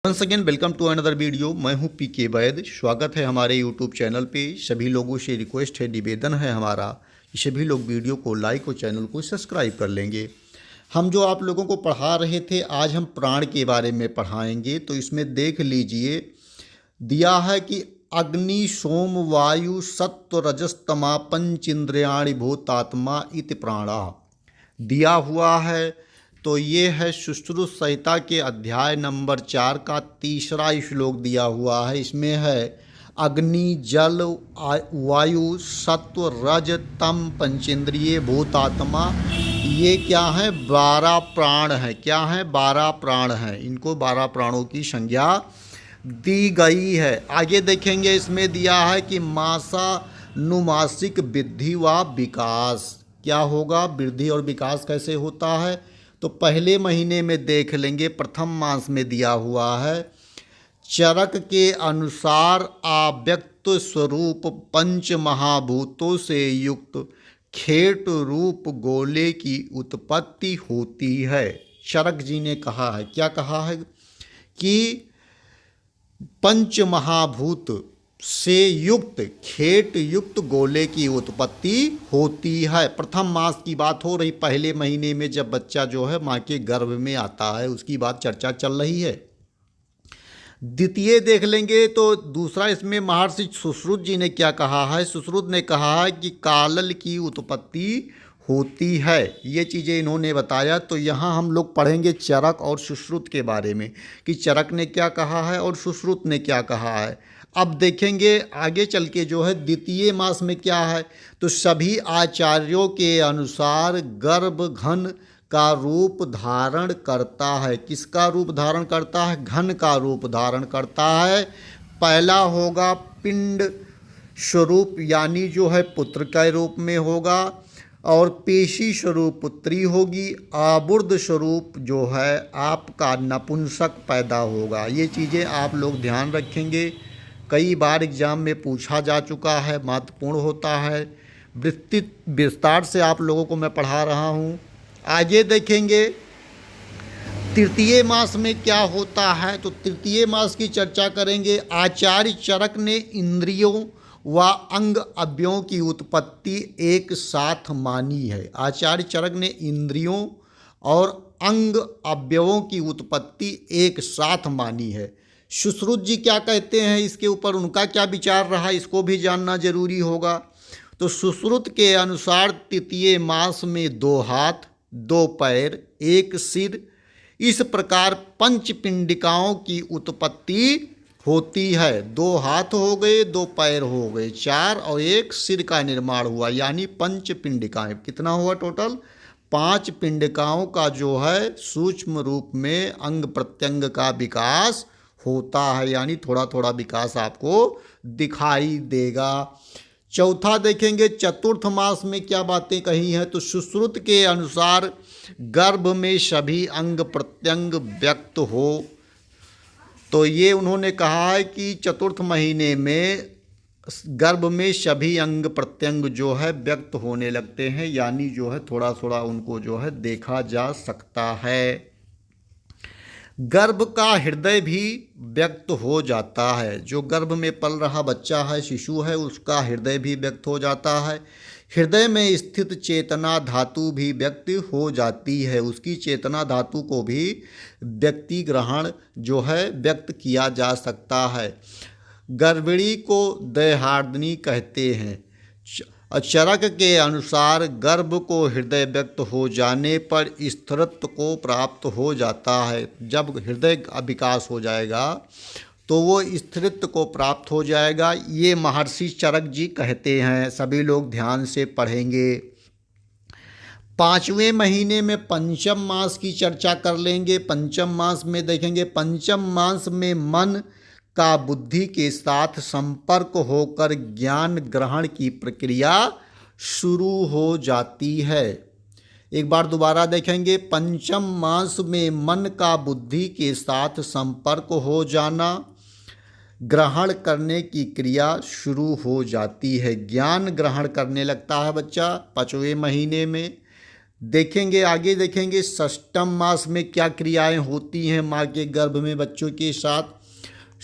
Once again welcome to another video. मैं हूं पीके वैद। स्वागत है हमारे यूट्यूब चैनल पे। सभी लोगों से रिक्वेस्ट है, निवेदन है हमारा कि सभी लोग वीडियो को लाइक और चैनल को सब्सक्राइब कर लेंगे। हम जो आप लोगों को पढ़ा रहे थे, आज हम प्राण के बारे में पढ़ाएंगे। तो इसमें देख लीजिए, दिया है कि अग्नि सोम वायु सत्व रजस तमा पंचेंद्रियाणि भूतात्मा इति प्राणा दिया हुआ है। तो ये है सुश्रुत संहिता के अध्याय नंबर 4 का तीसरा श्लोक दिया हुआ है। इसमें है अग्नि जल वायु सत्व रज तम पंचेंद्रिय भूतात्मा। ये क्या है? 12 प्राण है। क्या है? 12 प्राण हैं। इनको 12 प्राणों की संज्ञा दी गई है। आगे देखेंगे, इसमें दिया है कि मासानुमासिक वृद्धि व विकास। क्या होगा? वृद्धि और विकास कैसे होता है? तो पहले महीने में देख लेंगे। प्रथम मास में दिया हुआ है, चरक के अनुसार अव्यक्त स्वरूप पंच महाभूतों से युक्त खेट रूप गोले की उत्पत्ति होती है। चरक जी ने कहा है, क्या कहा है? कि पंच महाभूत से युक्त खेट युक्त गोले की उत्पत्ति होती है। प्रथम मास की बात हो रही, पहले महीने में जब बच्चा जो है माँ के गर्भ में आता है, उसकी बात चर्चा चल रही है। द्वितीय देख लेंगे तो दूसरा, इसमें महर्षि सुश्रुत जी ने क्या कहा है? सुश्रुत ने कहा है कि कालल की उत्पत्ति होती है। ये चीज़ें इन्होंने बताया। तो यहाँ हम लोग पढ़ेंगे चरक और सुश्रुत के बारे में कि चरक ने क्या कहा है और सुश्रुत ने क्या कहा है। अब देखेंगे आगे चल के जो है द्वितीय मास में क्या है। तो सभी आचार्यों के अनुसार गर्भ घन का रूप धारण करता है। किसका रूप धारण करता है? घन का रूप धारण करता है। पहला होगा पिंड स्वरूप, यानी जो है पुत्र के रूप में होगा, और पेशी स्वरूप पुत्री होगी। आबुर्द स्वरूप जो है आपका नपुंसक पैदा होगा। ये चीज़ें आप लोग ध्यान रखेंगे, कई बार एग्जाम में पूछा जा चुका है, महत्वपूर्ण होता है। विस्तृत विस्तार से आप लोगों को मैं पढ़ा रहा हूँ। आगे देखेंगे तृतीय मास में क्या होता है। तो तृतीय मास की चर्चा करेंगे। आचार्य चरक ने इंद्रियों व अंग अवयवों की उत्पत्ति एक साथ मानी है। आचार्य चरक ने इंद्रियों और अंग अवयवों की उत्पत्ति एक साथ मानी है। सुश्रुत जी क्या कहते हैं इसके ऊपर, उनका क्या विचार रहा, इसको भी जानना जरूरी होगा। तो सुश्रुत के अनुसार तृतीय मास में 2 हाथ 2 पैर 1 सिर, इस प्रकार पंच पिंडिकाओं की उत्पत्ति होती है। 2 हाथ हो गए, 2 पैर हो गए, 4 और 1 सिर का निर्माण हुआ, यानी पंच पिंडिकाएँ। कितना हुआ टोटल? 5 पिंडिकाओं का जो है सूक्ष्म रूप में अंग प्रत्यंग का विकास होता है, यानी थोड़ा थोड़ा विकास आपको दिखाई देगा। चौथा देखेंगे चतुर्थ मास में क्या बातें कही हैं। तो सुश्रुत के अनुसार गर्भ में सभी अंग प्रत्यंग व्यक्त हो। तो ये उन्होंने कहा है कि चतुर्थ महीने में गर्भ में सभी अंग प्रत्यंग जो है व्यक्त होने लगते हैं, यानी जो है थोड़ा थोड़ा उनको जो है देखा जा सकता है। गर्भ का हृदय भी व्यक्त हो जाता है। जो गर्भ में पल रहा बच्चा है, शिशु है, उसका हृदय भी व्यक्त हो जाता है। हृदय में स्थित चेतना धातु भी व्यक्त हो जाती है। उसकी चेतना धातु को भी व्यक्ति ग्रहण जो है व्यक्त किया जा सकता है। गर्भिणी को दैहार्दनी कहते हैं। चरक के अनुसार गर्भ को हृदय व्यक्त हो जाने पर स्थिरत्व को प्राप्त हो जाता है। जब हृदय का विकास हो जाएगा तो वो स्थिरत्व को प्राप्त हो जाएगा। ये महर्षि चरक जी कहते हैं। सभी लोग ध्यान से पढ़ेंगे। 5वें महीने में पंचम मास की चर्चा कर लेंगे। पंचम मास में देखेंगे, पंचम मास में मन का बुद्धि के साथ संपर्क होकर ज्ञान ग्रहण की प्रक्रिया शुरू हो जाती है। एक बार दोबारा देखेंगे, पंचम मास में मन का बुद्धि के साथ संपर्क हो जाना, ग्रहण करने की क्रिया शुरू हो जाती है। ज्ञान ग्रहण करने लगता है बच्चा 5वें महीने में। देखेंगे आगे, देखेंगे षष्ठम मास में क्या क्रियाएं होती हैं माँ के गर्भ में बच्चों के साथ।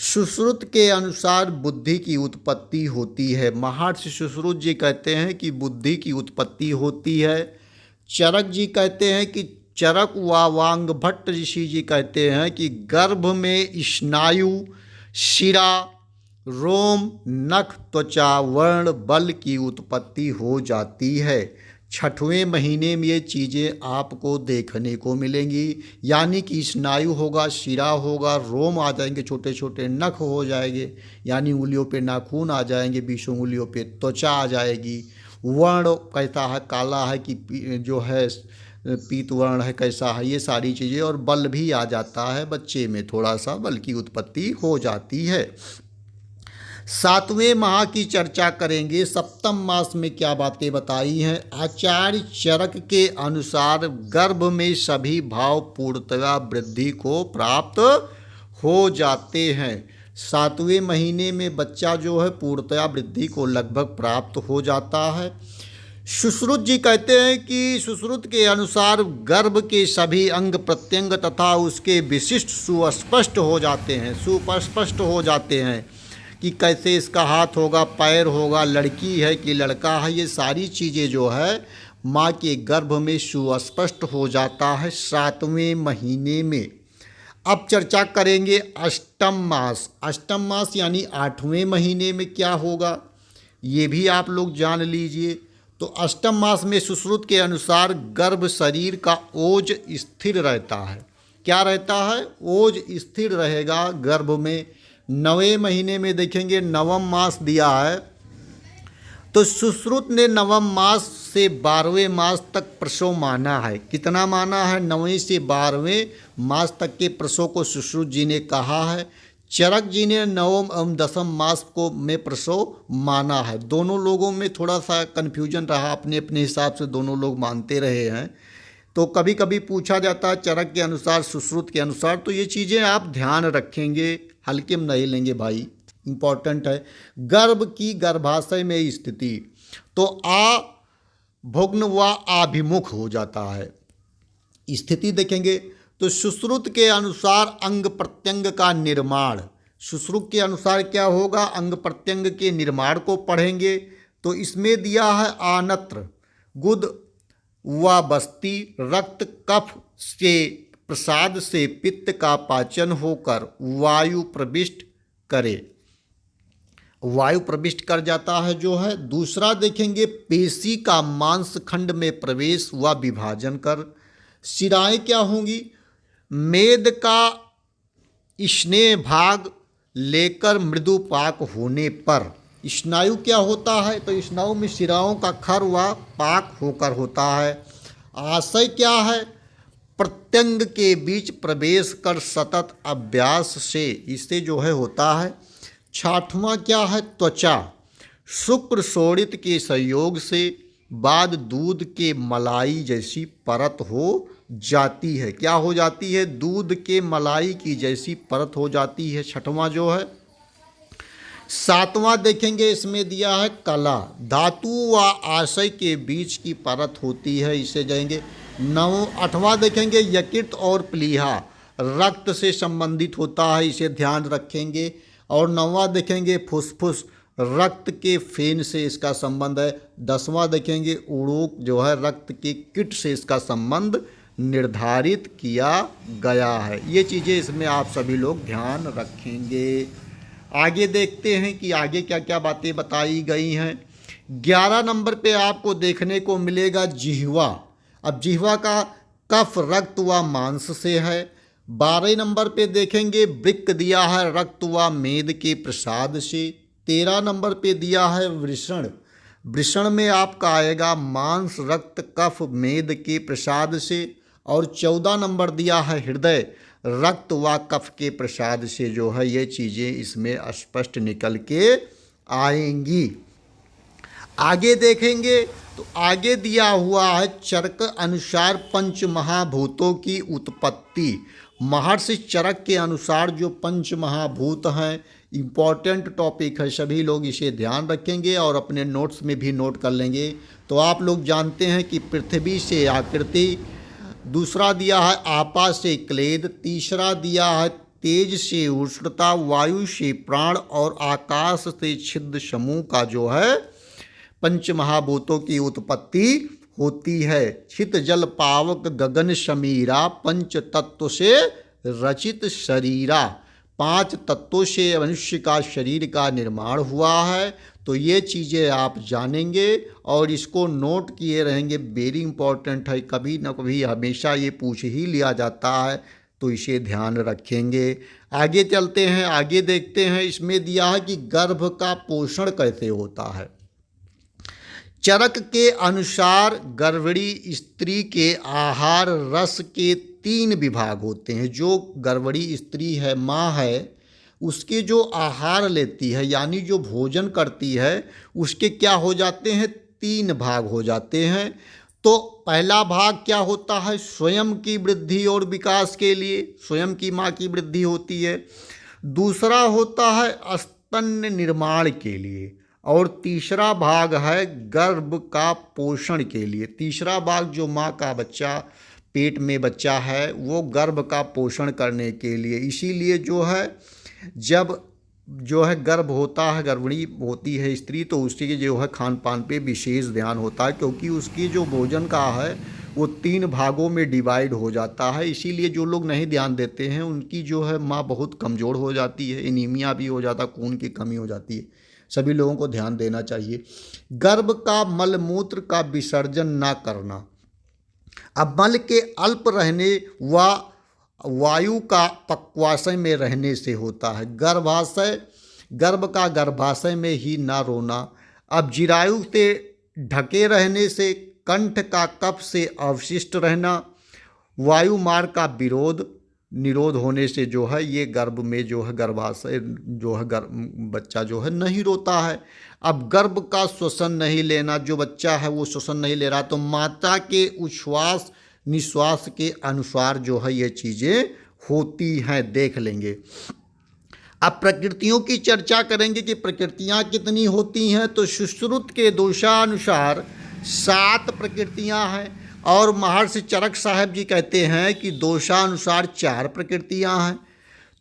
सुश्रुत के अनुसार बुद्धि की उत्पत्ति होती है। महर्षि सुश्रुत जी कहते हैं कि बुद्धि की उत्पत्ति होती है। चरक जी कहते हैं कि चरक व वांग भट्ट ऋषि जी कहते हैं कि गर्भ में स्नायु, शिरा, रोम, नख, त्वचा, वर्ण, बल की उत्पत्ति हो जाती है। छठवें महीने में ये चीज़ें आपको देखने को मिलेंगी, यानी कि स्नायु होगा, शिरा होगा, रोम आ जाएंगे, छोटे छोटे नख हो जाएंगे, यानी उंगलियों पे नाखून आ जाएंगे, 20 उंगलियों पे त्वचा आ जाएगी। वर्ण कैसा है, काला है कि जो है पीत वर्ण है, कैसा है, ये सारी चीज़ें। और बल भी आ जाता है, बच्चे में थोड़ा सा बल की उत्पत्ति हो जाती है। सातवें माह की चर्चा करेंगे। सप्तम मास में क्या बातें बताई हैं। आचार्य चरक के अनुसार गर्भ में सभी भाव पूर्णतया वृद्धि को प्राप्त हो जाते हैं। सातवें महीने में बच्चा जो है पूर्णतया वृद्धि को लगभग प्राप्त हो जाता है। सुश्रुत जी कहते हैं कि सुश्रुत के अनुसार गर्भ के सभी अंग प्रत्यंग तथा उसके विशिष्ट सुस्पष्ट हो जाते हैं, सुस्पष्ट हो जाते हैं कि कैसे इसका हाथ होगा, पैर होगा, लड़की है कि लड़का है, ये सारी चीज़ें जो है माँ के गर्भ में सुस्पष्ट हो जाता है सातवें महीने में। अब चर्चा करेंगे अष्टम मास। अष्टम मास यानी आठवें महीने में क्या होगा, ये भी आप लोग जान लीजिए। तो अष्टम मास में सुश्रुत के अनुसार गर्भ शरीर का ओज स्थिर रहता है। क्या रहता है, ओज स्थिर रहेगा गर्भ में। नवें महीने में देखेंगे नवम मास दिया है, तो सुश्रुत ने नवम मास से 12वें मास तक प्रसव माना है। कितना माना है, 9वें से 12वें मास तक के प्रसव को सुश्रुत जी ने कहा है। चरक जी ने 9वें एवं 10वें मास को में प्रसव माना है। दोनों लोगों में थोड़ा सा कन्फ्यूजन रहा, अपने अपने हिसाब से दोनों लोग मानते रहे हैं। तो कभी कभी पूछा जाता है चरक के अनुसार, सुश्रुत के अनुसार, तो ये चीज़ें आप ध्यान रखेंगे, हल्के में नहीं लेंगे भाई, इम्पॉर्टेंट है। गर्भ की गर्भाशय में स्थिति, तो भुग्न व आभिमुख हो जाता है। स्थिति देखेंगे तो सुश्रुत के अनुसार अंग प्रत्यंग का निर्माण, सुश्रुत के अनुसार क्या होगा, अंग प्रत्यंग के निर्माण को पढ़ेंगे। तो इसमें दिया है आनत्र, गुद व बस्ती, रक्त कफ से प्रसाद से पित्त का पाचन होकर वायु प्रविष्ट करे, वायु प्रविष्ट कर जाता है जो है। दूसरा देखेंगे पेशी का मांस खंड में प्रवेश व विभाजन कर। शिराएं क्या होंगी, मेद का स्नेह भाग लेकर मृदुपाक होने पर। स्नायु क्या होता है, तो स्नायु में शिराओं का खर व पाक होकर होता है। आशय क्या है, प्रत्यंग के बीच प्रवेश कर सतत अभ्यास से, इससे जो है होता है। छठवां क्या है, त्वचा, शुक्र शोणित के संयोग से बाद दूध के मलाई जैसी परत हो जाती है। क्या हो जाती है, दूध के मलाई की जैसी परत हो जाती है, छठवां जो है। सातवां देखेंगे इसमें दिया है कला, धातु व आशय के बीच की परत होती है, इसे जाएंगे। आठवां देखेंगे यकृत और प्लीहा, रक्त से संबंधित होता है, इसे ध्यान रखेंगे। और 9वां देखेंगे फुसफुस, रक्त के फेन से इसका संबंध है। 10वां देखेंगे उड़ूक, जो है रक्त के किट से इसका संबंध निर्धारित किया गया है। ये चीज़ें इसमें आप सभी लोग ध्यान रखेंगे। आगे देखते हैं कि आगे क्या क्या बातें बताई गई हैं। 11 नंबर पे आपको देखने को मिलेगा जिह्वा। अब जिह्वा का कफ रक्त व मांस से है। 12 नंबर पे देखेंगे वृक्क दिया है रक्त व मेद के प्रसाद से। 13 नंबर पे दिया है वृषण, वृषण में आपका आएगा मांस रक्त कफ मेद के प्रसाद से। और 14 नंबर दिया है हृदय, रक्त व कफ के प्रसाद से जो है ये चीज़ें इसमें स्पष्ट निकल के आएंगी। आगे देखेंगे तो आगे दिया हुआ है चरक अनुसार पंच महाभूतों की उत्पत्ति। महर्षि चरक के अनुसार जो पंच महाभूत हैं, इम्पॉर्टेंट टॉपिक है, सभी लोग इसे ध्यान रखेंगे और अपने नोट्स में भी नोट कर लेंगे। तो आप लोग जानते हैं कि पृथ्वी से आकृति, दूसरा दिया है आपा से क्लेद, तीसरा दिया है तेज से उष्णता, वायु से प्राण और आकाश से छिद्र समूह का जो है पंच महाभूतों की उत्पत्ति होती है। छित जल पावक गगन समीरा, पंच तत्व से रचित शरीरा। 5 तत्वों से मनुष्य का शरीर का निर्माण हुआ है। तो ये चीज़ें आप जानेंगे और इसको नोट किए रहेंगे, वेरी इंपॉर्टेंट है, कभी ना कभी हमेशा ये पूछ ही लिया जाता है, तो इसे ध्यान रखेंगे। आगे चलते हैं, आगे देखते हैं। इसमें दिया है कि गर्भ का पोषण कैसे होता है। चरक के अनुसार गर्भिणी स्त्री के आहार रस के 3 विभाग होते हैं। जो गर्भिणी स्त्री है, माँ है, उसके जो आहार लेती है यानी जो भोजन करती है, उसके क्या हो जाते हैं, 3 भाग हो जाते हैं। तो पहला भाग क्या होता है, स्वयं की वृद्धि और विकास के लिए, स्वयं की माँ की वृद्धि होती है। दूसरा होता है स्तन निर्माण के लिए, और तीसरा भाग है गर्भ का पोषण के लिए। तीसरा भाग जो माँ का बच्चा, पेट में बच्चा है, वो गर्भ का पोषण करने के लिए। इसीलिए जो है जब जो है गर्भ होता है, गर्भिणी होती है स्त्री, तो उसके जो है खान पान पे विशेष ध्यान होता है, क्योंकि उसकी जो भोजन का है वो 3 भागों में डिवाइड हो जाता है। इसीलिए जो लोग नहीं ध्यान देते हैं उनकी जो है माँ बहुत कमज़ोर हो जाती है, एनीमिया भी हो जाता है, खून की कमी हो जाती है। सभी लोगों को ध्यान देना चाहिए। गर्भ का मलमूत्र का विसर्जन ना करना। अब मल के अल्प रहने व वायु का पक्वाशय में रहने से होता है। गर्भाशय, गर्भ का गर्भाशय में ही ना रोना। अब जिरायु से ढके रहने से, कंठ का कफ से अवशिष्ट रहना, वायु मार्ग का निरोध होने से जो है ये गर्भ में जो है गर्भाशय जो है बच्चा जो है नहीं रोता है। अब गर्भ का श्वसन नहीं लेना, जो बच्चा है वो श्वसन नहीं ले रहा, तो माता के उच्छ्वास निश्वास के अनुसार जो है ये चीज़ें होती हैं, देख लेंगे। अब प्रकृतियों की चर्चा करेंगे कि प्रकृतियाँ कितनी होती हैं। तो सुश्रुत के दोषानुसार 7 प्रकृतियाँ हैं, और महर्षि चरक साहब जी कहते हैं कि दोषानुसार 4 प्रकृतियाँ हैं।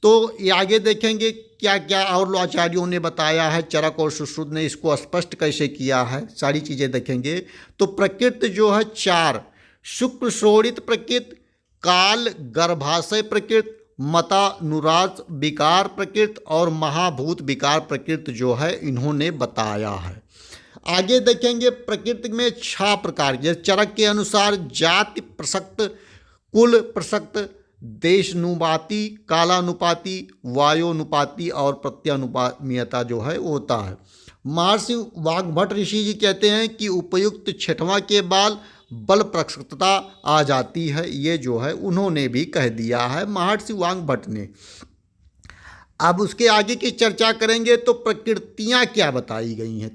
तो ये आगे देखेंगे क्या क्या और आचार्यों ने बताया है, चरक और सुश्रुत ने इसको स्पष्ट कैसे किया है, सारी चीज़ें देखेंगे। तो प्रकृति जो है 4, शुक्र शोणित प्रकृति, काल गर्भाशय प्रकृति, मतानुराज विकार प्रकृति और महाभूत विकार प्रकृति जो है इन्होंने बताया है। आगे देखेंगे प्रकृति में 6 प्रकार के, चरक के अनुसार जाति प्रसक्त, कुल प्रसक्त, देशानुपाती, कालानुपाती, वायोनुपाती और प्रत्यानुपामीयता जो है वो होता है। महर्षि वाग्भट ऋषि जी कहते हैं कि उपयुक्त 6वां के बाद बल प्रसक्तता आ जाती है। ये जो है उन्होंने भी कह दिया है महर्षि वाग्भट ने। अब उसके आगे की चर्चा करेंगे। तो प्रकृतियाँ क्या बताई गई हैं,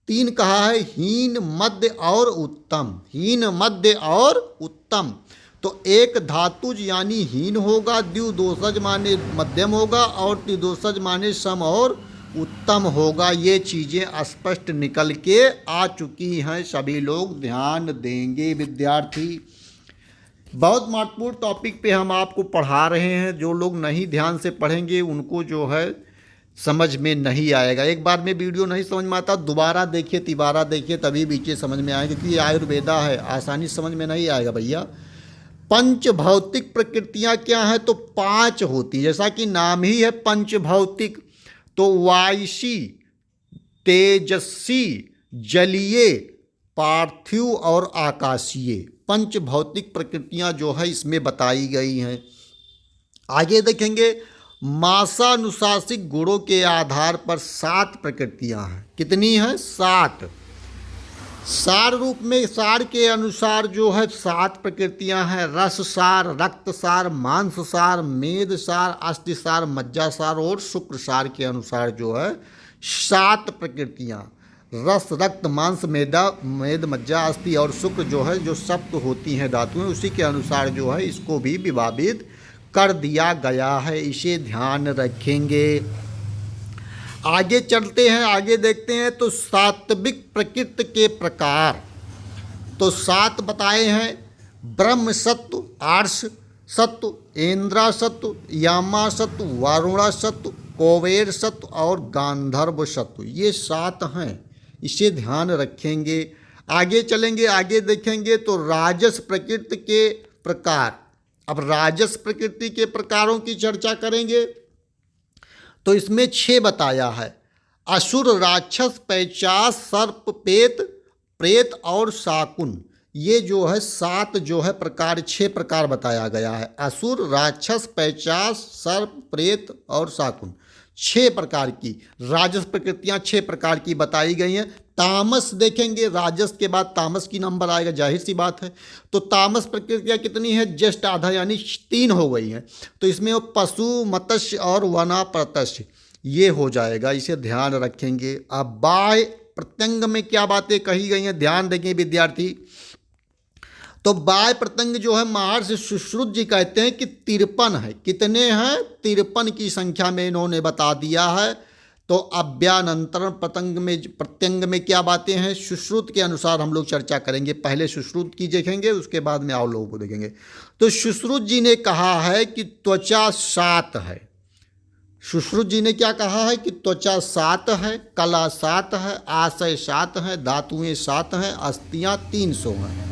3 कहा है, हीन, मध्य और उत्तम। हीन, मध्य और उत्तम। तो एक धातुज यानी हीन होगा, द्विदोषज माने मध्यम होगा, और त्रिदोषज माने सम और उत्तम होगा। ये चीज़ें स्पष्ट निकल के आ चुकी हैं, सभी लोग ध्यान देंगे। विद्यार्थी, बहुत महत्वपूर्ण टॉपिक पे हम आपको पढ़ा रहे हैं। जो लोग नहीं ध्यान से पढ़ेंगे उनको जो है समझ में नहीं आएगा। एक बार में वीडियो नहीं समझ में आता, दोबारा देखिए, तिबारा देखिए, तभी बीचे समझ में आएगा, क्योंकि ये आयुर्वेदा है, आसानी समझ में नहीं आएगा भैया। पंच भौतिक प्रकृतियाँ क्या हैं, तो 5 होती, जैसा कि नाम ही है पंच भौतिक। तो वायसी, तेजस्वी, जलीय, पार्थिव और आकाशीय, पंच भौतिक प्रकृतियाँ जो है इसमें बताई गई हैं। आगे देखेंगे मासानुशासिक गुणों के आधार पर 7 प्रकृतियाँ हैं। कितनी हैं, 7। सार रूप में, सार के अनुसार जो है 7 प्रकृतियां हैं। रस सार, रक्त सार, मांस सार, मेद सार, अस्थि सार, मज्जा सार और शुक्र सार के अनुसार जो है 7 प्रकृतियां। रस, रक्त, मांस, मेदा, मेद, मज्जा, अस्थि और शुक्र जो है, जो सप्त होती हैं धातुएं, उसी के अनुसार जो है इसको भी विभाजित कर दिया गया है। इसे ध्यान रखेंगे। आगे चलते हैं, आगे देखते हैं। तो सात्विक प्रकृति के प्रकार तो 7 बताए हैं। ब्रह्म सत्व, आर्ष सत्व, इंद्रा सत्व, यामा सत्व, वरुणा सत्व, कुबेर सत्व और गांधर्व सत्व, ये 7 हैं। इसे ध्यान रखेंगे। आगे चलेंगे, आगे देखेंगे तो राजस प्रकृति के प्रकार। अब राजस प्रकृति के प्रकारों की चर्चा करेंगे तो इसमें 6 बताया है। असुर, राक्षस, पैशाच, सर्प, प्रेत और शाकुन, ये जो है 7 जो है प्रकार, 6 प्रकार बताया गया है। असुर, राक्षस, पैशाच, सर्प, प्रेत और शाकुन, 6 प्रकार की राजस प्रकृतियां 6 प्रकार की बताई गई हैं। तामस देखेंगे, राजस के बाद तामस की नंबर आएगा, जाहिर सी बात है। तो तामस प्रकृतियां कितनी है? जस्ट आधा, यानी 3 हो गई हैं। तो इसमें वो पशु, मत्स्य और वनाप्रतस्य ये हो जाएगा, इसे ध्यान रखेंगे। अब बाह्य प्रत्यंग में क्या बातें कही गई हैं, ध्यान देंगे विद्यार्थी। तो बाह्य प्रत्यंग जो है महर्षि सुश्रुत जी कहते हैं कि 53 है। कितने हैं? 53 की संख्या में इन्होंने बता दिया है। तो अव्यानंतरण प्रत्यंग में क्या बातें हैं, सुश्रुत के अनुसार हम लोग चर्चा करेंगे। पहले सुश्रुत की देखेंगे, उसके बाद में और लोगों को देखेंगे। तो सुश्रुत जी ने कहा है कि त्वचा 7 है। सुश्रुत जी ने क्या कहा है कि त्वचा 7 है, कला 7 है, आशय 7 है, धातुएं 7 हैं, अस्थियां 300 हैं,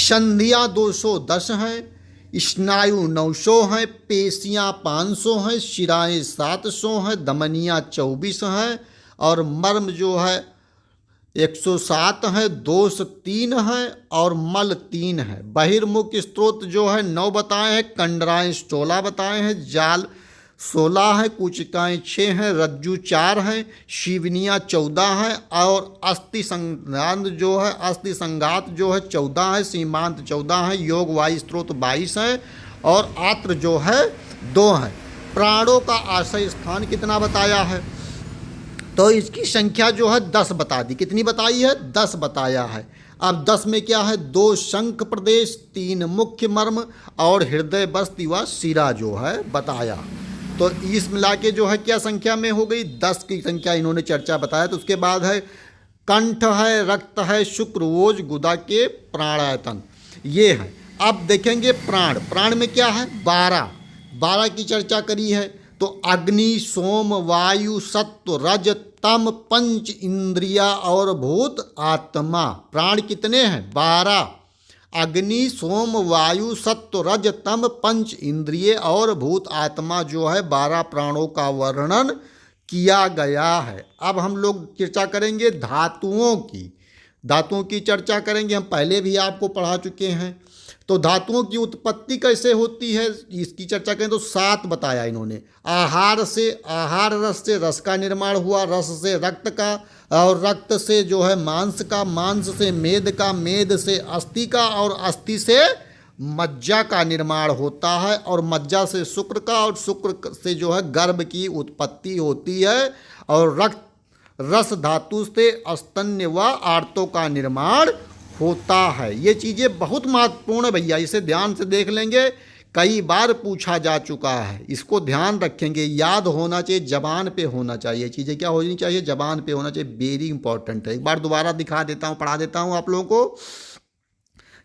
संधियां 210 हैं, स्नायु 900 हैं, पेशियां 500 हैं, शिराएँ 700 हैं, धमनियां 24 हैं और मर्म जो है 107 है, दोष 3 है और मल 3 है। बहिर्मुख स्त्रोत जो है 9 बताए हैं, कंडराएँ 16 बताए हैं, जाल 16 है, कुचिकाएँ 6 हैं, रज्जु 4 हैं, शिवनियाँ 14 हैं और अस्थि संघात जो है 14 है, सीमांत 14 है, योग वायु स्त्रोत 22 है और आत्र जो है 2 है। प्राणों का आश्रय स्थान कितना बताया है? तो इसकी संख्या जो है 10 बता दी। कितनी बताई है? 10 बताया है। अब 10 में क्या है? 2 शंख प्रदेश, 3 मुख्य मर्म और हृदय बस्ती व शिरा जो है बताया। तो इस मिला के जो है क्या संख्या में हो गई? 10 की संख्या इन्होंने चर्चा बताया। तो उसके बाद है कंठ है, रक्त है, शुक्र, ओज, गुदा के प्राणायतन, ये है। अब देखेंगे प्राण। प्राण में क्या है? 12 की चर्चा करी है। तो अग्नि, सोम, वायु, सत्व, रज, तम, पंच इंद्रिया और भूत आत्मा। प्राण कितने हैं? 12। अग्नि, सोम, वायु, सत्व, रज, तम, पंच इंद्रिय और भूत आत्मा जो है 12 प्राणों का वर्णन किया गया है। अब हम लोग चर्चा करेंगे धातुओं की। धातुओं की चर्चा करेंगे, हम पहले भी आपको पढ़ा चुके हैं। तो धातुओं की उत्पत्ति कैसे होती है इसकी चर्चा करें तो 7 बताया इन्होंने। आहार से, आहार रस से रस का निर्माण हुआ, रस से रक्त का और रक्त से जो है मांस का, मांस से मेद का, मेद से अस्थि का और अस्थि से मज्जा का निर्माण होता है और मज्जा से शुक्र का और शुक्र से जो है गर्भ की उत्पत्ति होती है और रक्त रस धातु से स्तन्य व आर्तों का निर्माण होता है। ये चीज़ें बहुत महत्वपूर्ण है भैया, इसे ध्यान से देख लेंगे, कई बार पूछा जा चुका है, इसको ध्यान रखेंगे, याद होना चाहिए, जबान पे होना चाहिए। चीज़ें क्या होनी चाहिए? जबान पे होना चाहिए, वेरी इंपॉर्टेंट है। एक बार दोबारा दिखा देता हूँ, पढ़ा देता हूँ आप लोगों को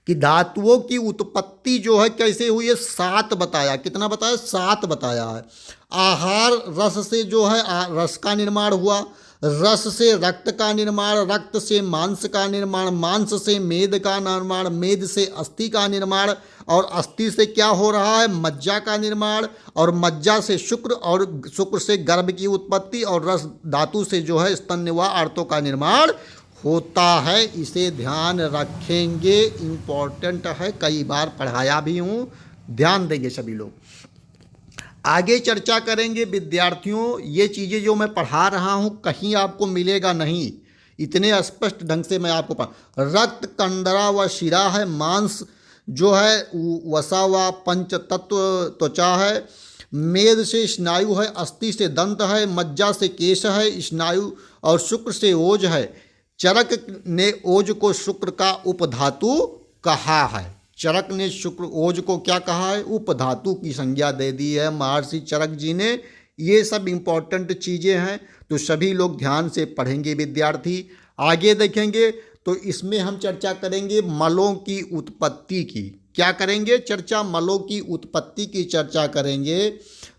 कि धातुओं की उत्पत्ति जो है कैसे हुई है। 7 बताया। कितना बताया? 7 बताया है। आहार रस से जो है रस का निर्माण हुआ, रस से रक्त का निर्माण, रक्त से मांस का निर्माण, मांस से मेद का निर्माण, मेद से अस्थि का निर्माण और अस्थि से क्या हो रहा है? मज्जा का निर्माण और मज्जा से शुक्र और शुक्र से गर्भ की उत्पत्ति और रस धातु से जो है स्तन्य व आर्तों का निर्माण होता है। इसे ध्यान रखेंगे, इम्पॉर्टेंट है, कई बार पढ़ाया भी हूँ, ध्यान देंगे सभी लोग। आगे चर्चा करेंगे विद्यार्थियों, ये चीज़ें जो मैं पढ़ा रहा हूँ कहीं आपको मिलेगा नहीं, इतने स्पष्ट ढंग से मैं आपको रक्त, कंडरा व शिरा है, मांस जो है वसा व पंच तत्व त्वचा है, मेद से स्नायु है, अस्थि से दंत है, मज्जा से केश है, स्नायु और शुक्र से ओज है। चरक ने ओज को शुक्र का उपधातु कहा है। चरक ने शुक्र ओज को क्या कहा है? उपधातु की संज्ञा दे दी है महर्षि चरक जी ने। ये सब इम्पोर्टेंट चीज़ें हैं, तो सभी लोग ध्यान से पढ़ेंगे विद्यार्थी। आगे देखेंगे तो इसमें हम चर्चा करेंगे मलों की उत्पत्ति की। क्या करेंगे? चर्चा मलों की उत्पत्ति की चर्चा करेंगे।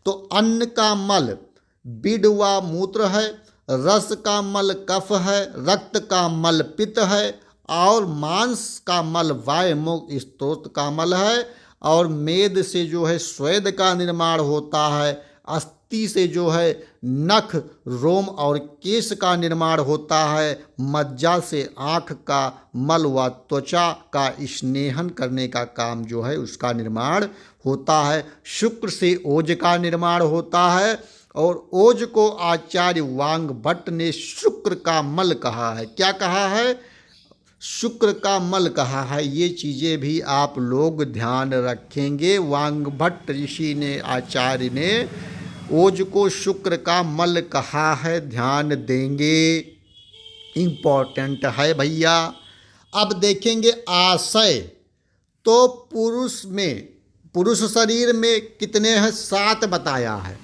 तो अन्न का मल बिड व मूत्र है, रस का मल कफ है, रक्त का मल पित्त है, और मांस का मल वायमुख स्त्रोत का मल है, और मेद से जो है स्वेद का निर्माण होता है, अस्थि से जो है नख, रोम और केश का निर्माण होता है, मज्जा से आँख का मल व त्वचा का स्नेहन करने का काम जो है उसका निर्माण होता है। शुक्र से ओज का निर्माण होता है, और ओज को आचार्य वांग भट्ट ने शुक्र का मल कहा है। क्या कहा है? शुक्र का मल कहा है। ये चीज़ें भी आप लोग ध्यान रखेंगे। वांग भट्ट ऋषि ने, आचार्य ने ओज को शुक्र का मल कहा है, ध्यान देंगे, इम्पोर्टेंट है भैया। अब देखेंगे आशय। तो पुरुष शरीर में कितने हैं? 7 बताया है।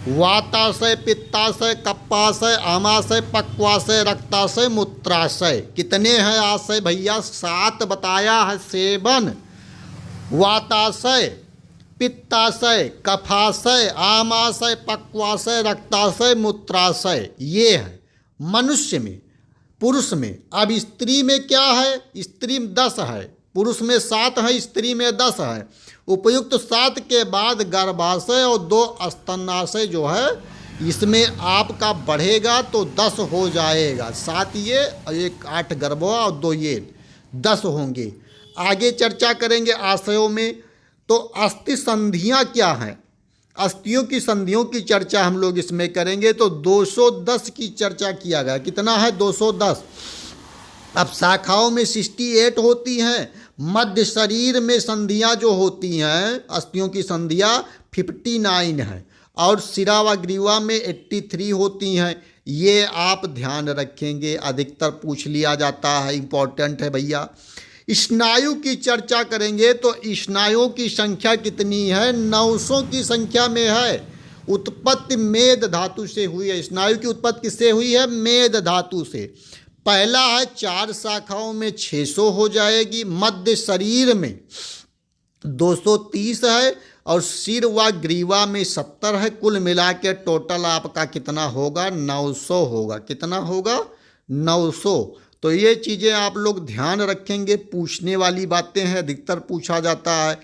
वाताशय, पित्ताशय, कप्पाशय, आमाशय, पक्वाशय, रक्ताशय, मूत्राशय। कितने हैं आशय भैया? 7 बताया है। 7 वाताशय, पित्ताशय, कफाशय, आमाशय, पक्वाशय, रक्ताशय, मूत्राशय। ये है मनुष्य में, पुरुष में। अब स्त्री में क्या है? स्त्री में 10 है, पुरुष में 7 है, स्त्री में 10 है। उपयुक्त 7 के बाद गर्भाशय और 2 स्तनाशय जो है इसमें आपका बढ़ेगा तो 10 हो जाएगा। 7 ये, 1 8 गर्भा और 2 ये 10 होंगे। आगे चर्चा करेंगे आशयों में। तो अस्थि संधियाँ क्या हैं? अस्थियों की संधियों की चर्चा हम लोग इसमें करेंगे। तो 210 की चर्चा किया गया। कितना है? 210। अब शाखाओं में 68 होती हैं। मध्य शरीर में संधियाँ जो होती हैं, अस्थियों की संधियाँ 59 हैं, और सिरा व ग्रीवा में 83 होती हैं। ये आप ध्यान रखेंगे, अधिकतर पूछ लिया जाता है, इम्पोर्टेंट है भैया। स्नायु की चर्चा करेंगे। तो स्नायुओं की संख्या कितनी है? 900 की संख्या में है। उत्पत्ति मेद धातु से हुई है। स्नायु की उत्पत्ति किससे हुई है? मेद धातु से। पहला है 4 शाखाओं में 600 हो जाएगी। मध्य शरीर में 230 है, और सिर व ग्रीवा में 70 है। कुल मिला के टोटल आपका कितना होगा? 900 होगा। कितना होगा? 900। तो ये चीज़ें आप लोग ध्यान रखेंगे, पूछने वाली बातें हैं, अधिकतर पूछा जाता है।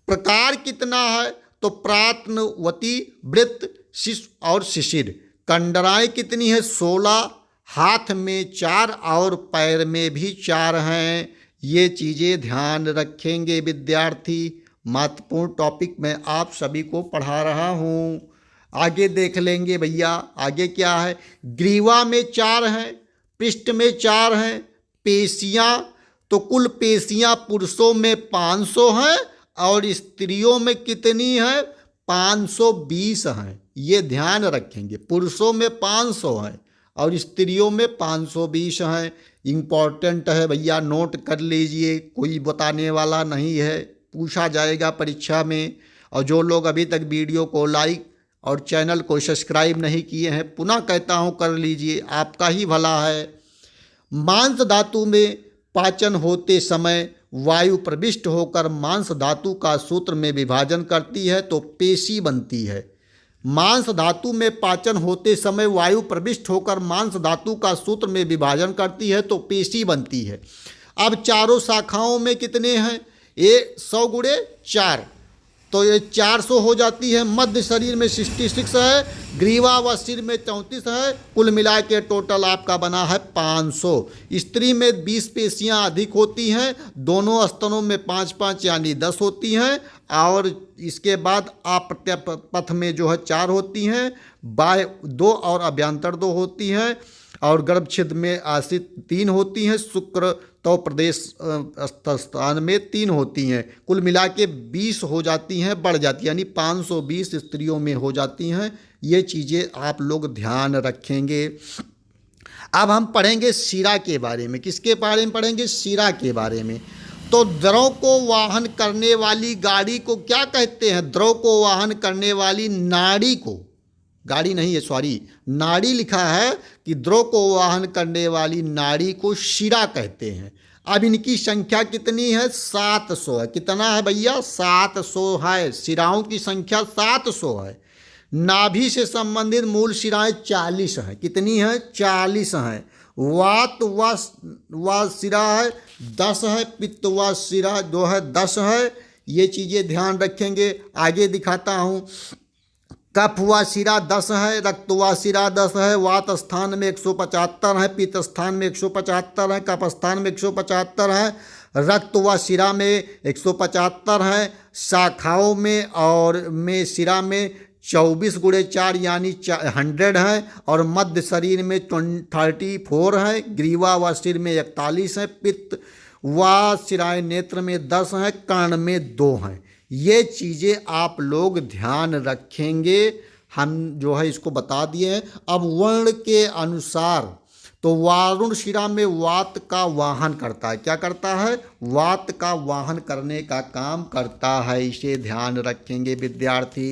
प्रकार कितना है? तो प्रात्नवती, वृत्त, शिशु और शिशिर। कंडराएँ कितनी है? 16। हाथ में 4 और पैर में भी 4 हैं। ये चीज़ें ध्यान रखेंगे विद्यार्थी। महत्वपूर्ण टॉपिक मैं आप सभी को पढ़ा रहा हूँ। आगे देख लेंगे भैया। आगे क्या है? ग्रीवा में 4 हैं, पृष्ठ में 4 हैं। पेशियाँ, तो कुल पेशियाँ पुरुषों में 500 हैं, और स्त्रियों में कितनी हैं? 520 हैं। ये ध्यान रखेंगे। पुरुषों में 500 हैं और स्त्रियों में 520 हैं। इम्पॉर्टेंट है भैया, नोट कर लीजिए, कोई बताने वाला नहीं है, पूछा जाएगा परीक्षा में। और जो लोग अभी तक वीडियो को लाइक और चैनल को सब्सक्राइब नहीं किए हैं, पुनः कहता हूं कर लीजिए, आपका ही भला है। मांस धातु में पाचन होते समय वायु प्रविष्ट होकर मांस धातु का सूत्र में विभाजन करती है तो पेशी बनती है। मांस धातु में पाचन होते समय वायु प्रविष्ट होकर मांस धातु का सूत्र में विभाजन करती है तो पेशी बनती है। अब चारों शाखाओं में कितने हैं? ये 100 गुणे 4, तो ये 400 हो जाती है। मध्य शरीर में 66 है, ग्रीवा व सिर में 34 है। कुल मिला के टोटल आपका बना है 500। स्त्री में 20 पेशियाँ अधिक होती हैं, दोनों स्तनों में 5-5 यानी 10 होती हैं, और इसके बाद अप्रत्यय पथ में जो है 4 होती हैं, बाह्य 2 और अभ्यंतर 2 होती हैं। और गर्भछिद्र में आश्रित 3 होती हैं, शुक्र तो प्रदेश स्थान में 3 होती हैं। कुल मिला के 20 हो जाती हैं, बढ़ जाती है, यानी 520 स्त्रियों में हो जाती हैं। ये चीज़ें आप लोग ध्यान रखेंगे। अब हम पढ़ेंगे शिरा के बारे में। किसके बारे में पढ़ेंगे? शिरा के बारे में। तो द्रव को वाहन करने वाली गाड़ी को क्या कहते हैं? द्रव को वाहन करने वाली नाड़ी को, गाड़ी नहीं है सॉरी, नाड़ी लिखा है कि द्रव को वाहन करने वाली नाड़ी को शिरा कहते हैं। अब इनकी संख्या कितनी है? 700 है। कितना है भैया? 700 है। शिराओं की संख्या 700 है। नाभि से संबंधित मूल शिराएं 40 हैं। कितनी हैं? 40 हैं। वात व शिरा है 10 है। पित्त व शिरा जो है 10 है। ये चीज़ें ध्यान रखेंगे। आगे दिखाता हूँ। कफ व शिरा 10 है। रक्त व शिरा 10 है। वात स्थान में 175 है। पित्त स्थान में 175 है। कफ स्थान में 175 है। रक्त व शिरा में 175 है। शाखाओं में और में शिरा में 24 × 4 यानी 100 है। और मध्य शरीर में 34 है। ग्रीवा व सिर में 41 है। पित्त व शिराएं नेत्र में 10 है। कर्ण में 2 हैं। ये चीज़ें आप लोग ध्यान रखेंगे। हम जो है इसको बता दिए हैं। अब वर्ण के अनुसार तो वारुण शिरा में वात का वाहन करता है। क्या करता है? वात का वाहन करने का काम करता है। इसे ध्यान रखेंगे विद्यार्थी।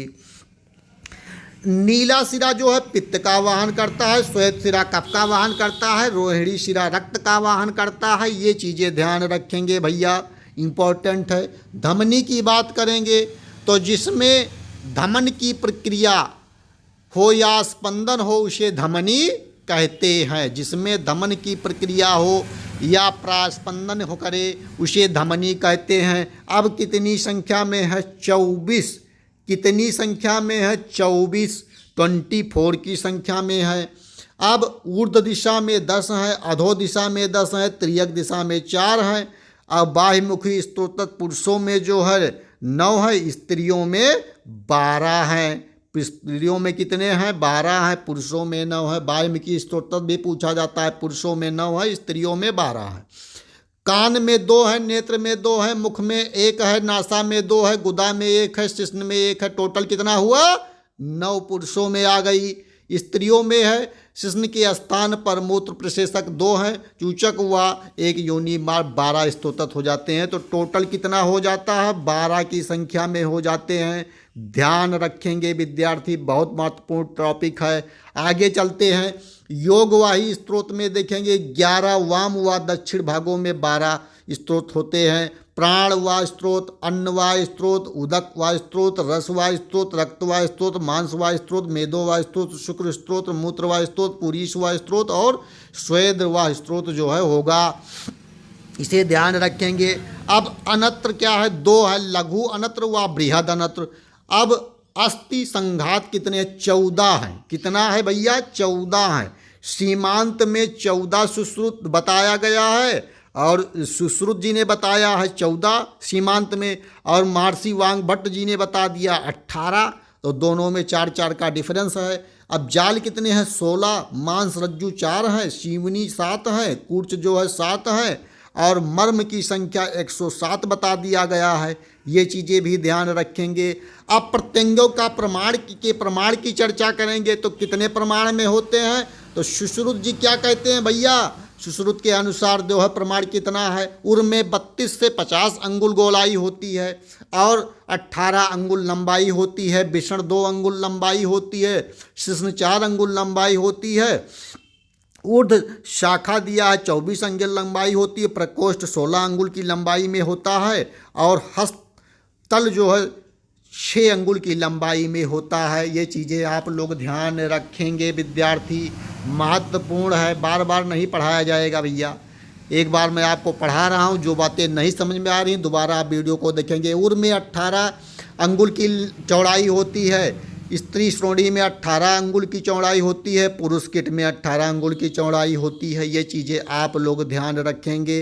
नीला शिरा जो है पित्त का वाहन करता है। श्वेत शिरा कफ का वाहन करता है। रोहिणी शिरा रक्त का वाहन करता है। ये चीज़ें ध्यान रखेंगे भैया, इम्पोर्टेंट है। धमनी की बात करेंगे तो जिसमें धमन की प्रक्रिया हो या स्पंदन हो उसे धमनी कहते हैं। जिसमें धमन की प्रक्रिया हो या प्रास्पंदन हो करे उसे धमनी कहते हैं। अब कितनी संख्या में है? 24। कितनी संख्या में है? 24 24 की संख्या में है। अब ऊर्ध्व दिशा में 10 है। अधो दिशा में 10 है। तिर्यक दिशा में 4 है। अब बाह्यमुखी स्तोत्रक पुरुषों में जो है 9 है। स्त्रियों में 12 हैं। स्त्रियों में कितने हैं? 12 हैं। पुरुषों में 9 है। बाह्यमुखी स्तोत्रक भी पूछा जाता है। पुरुषों में 9 है, स्त्रियों में 12 है। कान में 2 है। नेत्र में 2 है। मुख में 1 है। नासा में 2 है। गुदा में 1 है। शिश्न में 1 है। टोटल कितना हुआ? 9 पुरुषों में आ गई। स्त्रियों में है शिश्न के स्थान पर मूत्र प्रशेषक 2 हैं। चूचक व 1 योनि मार्ग 12 स्तोत्रक हो जाते हैं। तो टोटल कितना हो जाता है? 12 की संख्या में हो जाते हैं। ध्यान रखेंगे विद्यार्थी, बहुत महत्वपूर्ण टॉपिक है। आगे चलते हैं। योगवाही स्त्रोत में देखेंगे 11 वाम व दक्षिण भागों में 12 स्त्रोत होते हैं। प्राण व स्त्रोत, अन्न व स्त्रोत, उदक व स्त्रोत, रस व स्त्रोत, रक्त व स्त्रोत, मांस व स्त्रोत, मेदो व स्त्रोत, शुक्र स्त्रोत, मूत्र व स्त्रोत, पुरीश व स्त्रोत और स्वेद व स्त्रोत जो है होगा। इसे ध्यान रखेंगे। अब अनत्र क्या है? 2 है। लघु अनत्र व बृहद अनत्र। अब अस्थि संघात कितने? 14 हैं। कितना है भैया? 14 हैं। सीमांत में 14 सुश्रुत बताया गया है और सुश्रुत जी ने बताया है 14 सीमांत में, और महर्षि वांग भट्ट जी ने बता दिया 18। तो दोनों में 4-4 का डिफरेंस है। अब जाल कितने हैं? 16। मांस रज्जु 4 है। सीवनी 7 है। कूर्च जो है 7 है। और मर्म की संख्या 107 बता दिया गया है। ये चीज़ें भी ध्यान रखेंगे। अब प्रत्यंगों का प्रमाण की चर्चा करेंगे तो कितने प्रमाण में होते हैं? तो सुश्रुत जी क्या कहते हैं भैया? सुश्रुत के अनुसार जो है प्रमाण कितना है? उर में 32 से 50 अंगुल गोलाई होती है और 18 अंगुल लंबाई होती है। विषण 2 अंगुल लंबाई होती है। शिश्न 4 अंगुल लंबाई होती है। ऊर्ध्व शाखा दिया है 24 अंगुल लंबाई होती है। प्रकोष्ठ 16 अंगुल की लंबाई में होता है। और हस्तल जो है 6 अंगुल की लंबाई में होता है। ये चीज़ें आप लोग ध्यान रखेंगे विद्यार्थी, महत्वपूर्ण है। बार बार नहीं पढ़ाया जाएगा भैया। एक बार मैं आपको पढ़ा रहा हूँ, जो बातें नहीं समझ में आ रही दोबारा आप वीडियो को देखेंगे। उर में 18 अंगुल की चौड़ाई होती है। स्त्री श्रोणी में 18 अंगुल की चौड़ाई होती है। पुरुष किट में 18 अंगुल की चौड़ाई होती है। ये चीज़ें आप लोग ध्यान रखेंगे।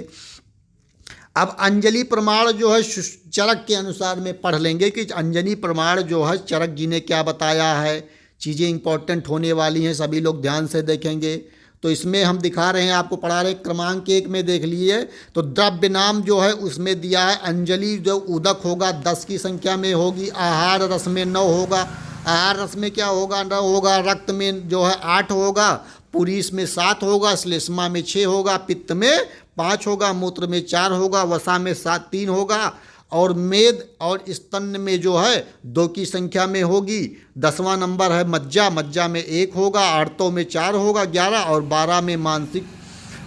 अब अंजलि प्रमाण जो है चरक के अनुसार में पढ़ लेंगे कि अंजलि प्रमाण जो है चरक जी ने क्या बताया है। चीज़ें इंपॉर्टेंट होने वाली हैं, सभी लोग ध्यान से देखेंगे। तो इसमें हम दिखा रहे हैं, आपको पढ़ा रहे हैं, क्रमांक 1 में देख लीजिए। तो द्रव्य नाम जो है उसमें दिया है अंजलि, जो उदक होगा 10 की संख्या में होगी। आहार रस में 9 होगा। आहार रस में क्या होगा? 9 होगा। रक्त में जो है 8 होगा। पुरीस में 7 होगा। श्लेष्मा में 6 होगा। पित्त में 5 होगा। मूत्र में 4 होगा। वसा में 3 होगा। और मेद और स्तन में जो है 2 की संख्या में होगी। 10वां नंबर है मज्जा, मज्जा में 1 होगा। आर्तों में 4 होगा 11। और 12 में मानसिक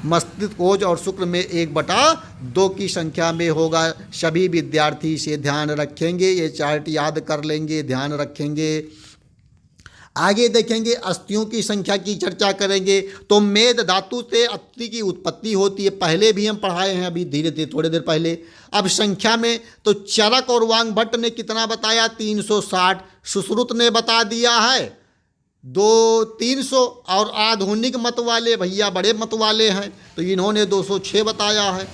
मस्तिष्क ओज और शुक्र में 1/2 की संख्या में होगा। सभी विद्यार्थी इसे ध्यान रखेंगे, ये चार्ट याद कर लेंगे, ध्यान रखेंगे। आगे देखेंगे अस्थियों की संख्या की चर्चा करेंगे। तो मेद धातु से अस्थि की उत्पत्ति होती है, पहले भी हम पढ़ाए हैं, अभी धीरे धीरे थोड़ी देर पहले। अब संख्या में तो चरक और वांगभट्ट ने कितना बताया? 360। सुश्रुत ने बता दिया है 300। और आधुनिक मत वाले भैया बड़े मत वाले हैं तो इन्होंने 206 बताया है।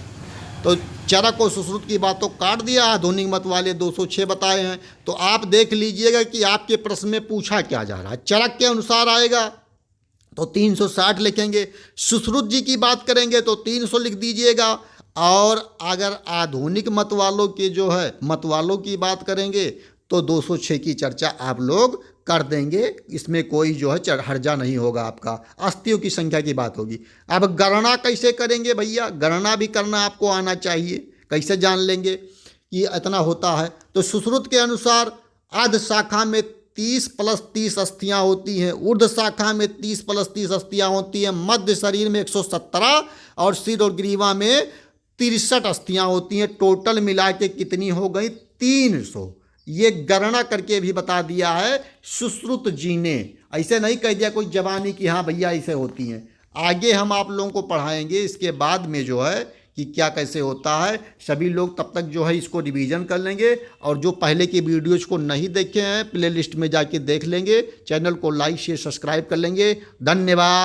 तो चरक और सुश्रुत की बात तो काट दिया, आधुनिक मत वाले 206 बताए हैं। तो आप देख लीजिएगा कि आपके प्रश्न में पूछा क्या जा रहा है। चरक के अनुसार आएगा तो 360 लिखेंगे। सुश्रुत जी की बात करेंगे तो 300 लिख दीजिएगा। और अगर आधुनिक मत वालों के जो है मत वालों की बात करेंगे तो 206 की चर्चा आप लोग कर देंगे, इसमें कोई जो है हर्जा नहीं होगा। आपका अस्थियों की संख्या की बात होगी। अब गणना कैसे करेंगे भैया? गणना भी करना आपको आना चाहिए। कैसे जान लेंगे कि इतना होता है? तो सुश्रुत के अनुसार अर्ध शाखा में 30 + 30 अस्थियाँ होती हैं। ऊर्ध्व शाखा में 30 + 30 अस्थियाँ होती हैं। मध्य शरीर में 117 और सिर और ग्रीवा में 63 अस्थियाँ होती हैं। टोटल मिला के कितनी हो गई? 300। ये गणना करके भी बता दिया है सुश्रुत जी ने, ऐसे नहीं कह दिया कोई जवानी कि हाँ भैया ऐसे होती हैं। आगे हम आप लोगों को पढ़ाएंगे इसके बाद में जो है कि क्या कैसे होता है। सभी लोग तब तक जो है इसको रिवीजन कर लेंगे। और जो पहले की वीडियोज को नहीं देखे हैं प्लेलिस्ट में जाके देख लेंगे। चैनल को लाइक शेयर सब्सक्राइब कर लेंगे। धन्यवाद।